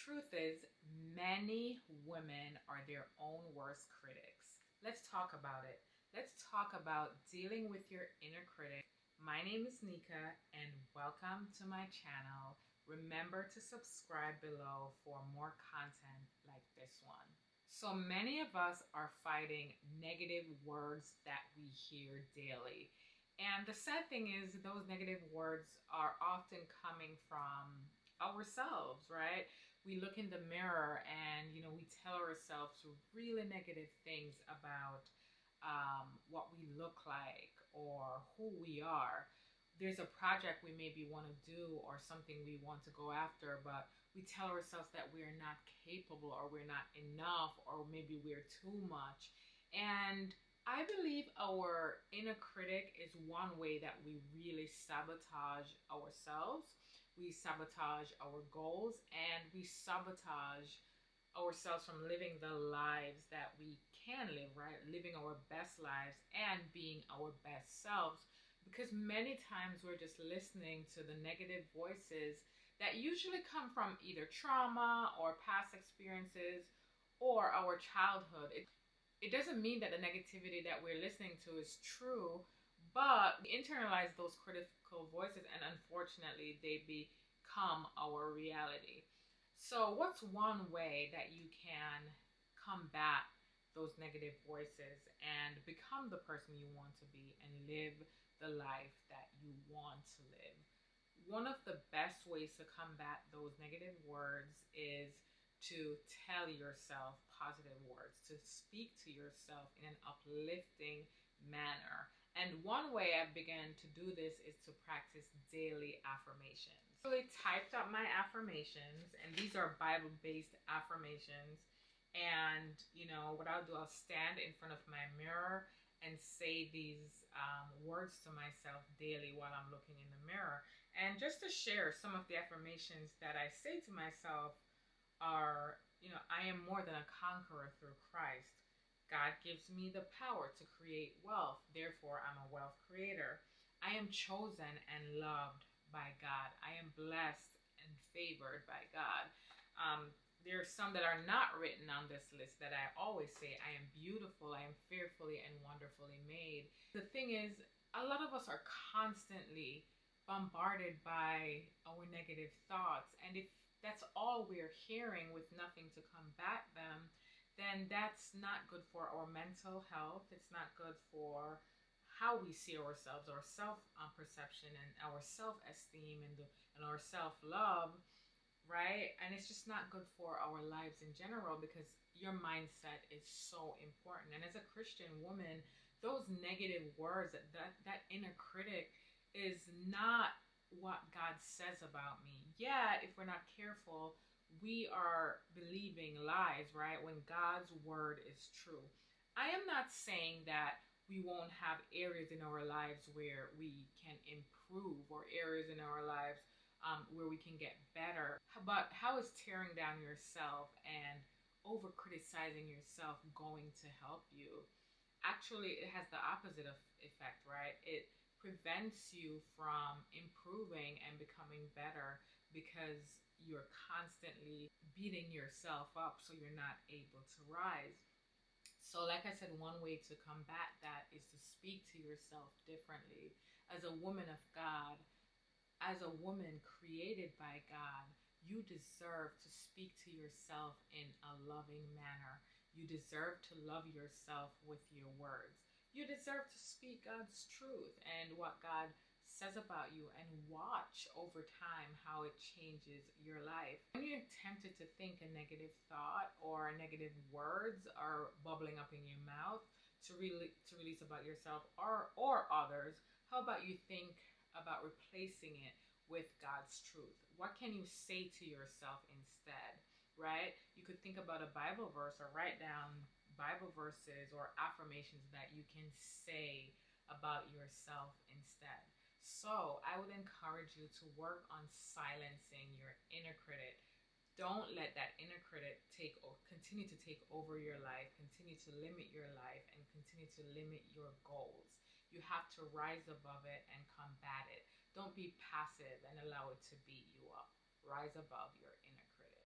truth is, many women are their own worst critics. Let's talk about it. Let's talk about dealing with your inner critic. My name is Nika and welcome to my channel. Remember to subscribe below for more content like this one. So many of us are fighting negative words that we hear daily. And the sad thing is those negative words are often coming from ourselves, right? We look in the mirror and, we tell ourselves really negative things about what we look like or who we are. There's a project we maybe want to do or something we want to go after, but we tell ourselves that we're not capable or we're not enough or maybe we're too much. And I believe our inner critic is one way that we really sabotage ourselves. We sabotage our goals and we sabotage ourselves from living the lives that we can live, right? Living our best lives and being our best selves. Because many times we're just listening to the negative voices that usually come from either trauma or past experiences or our childhood. It doesn't mean that the negativity that we're listening to is true, but we internalize those critical voices and unfortunately they become our reality. So what's one way that you can combat those negative voices and become the person you want to be and live the life that you want to live? One of the best ways to combat those negative words is to tell yourself positive words, to speak to yourself in an uplifting manner. And one way I began to do this is to practice daily affirmations. So I typed up my affirmations, and these are Bible-based affirmations. And what I'll do, I'll stand in front of my mirror and say these words to myself daily while I'm looking in the mirror. And just to share some of the affirmations that I say to myself are, I am more than a conqueror through Christ. God gives me the power to create wealth. Therefore, I'm a wealth creator. I am chosen and loved by God. I am blessed and favored by God. There are some that are not written on this list that I always say. I am beautiful. I am fearfully and wonderfully made. The thing is, a lot of us are constantly bombarded by our negative thoughts. And if that's all we're hearing with nothing to combat them, then that's not good for our mental health. It's not good for how we see ourselves, our self-perception and our self-esteem and our self-love, right? And it's just not good for our lives in general because your mindset is so important. And as a Christian woman, those negative words, that inner critic is not what God says about me. Yeah, if we're not careful, we are believing lies, right? When God's word is true. I am not saying that we won't have areas in our lives where we can improve or areas in our lives where we can get better. But how is tearing down yourself and over criticizing yourself going to help you? Actually, it has the opposite effect, right? It prevents you from improving and becoming better because you're constantly beating yourself up so you're not able to rise. So like I said, one way to combat that is to speak to yourself differently. As a woman of God, as a woman created by God, you deserve to speak to yourself in a loving manner. You deserve to love yourself with your words. You deserve to speak God's truth and what God says about you and watch over time how it changes your life. When you're tempted to think a negative thought or negative words are bubbling up in your mouth to release about yourself or others, how about you think about replacing it with God's truth? What can you say to yourself instead, right? You could think about a Bible verse or write down Bible verses or affirmations that you can say about yourself instead. So I would encourage you to work on silencing your inner critic. Don't let that inner critic continue to take over your life, continue to limit your life, and continue to limit your goals. You have to rise above it and combat it. Don't be passive and allow it to beat you up. Rise above your inner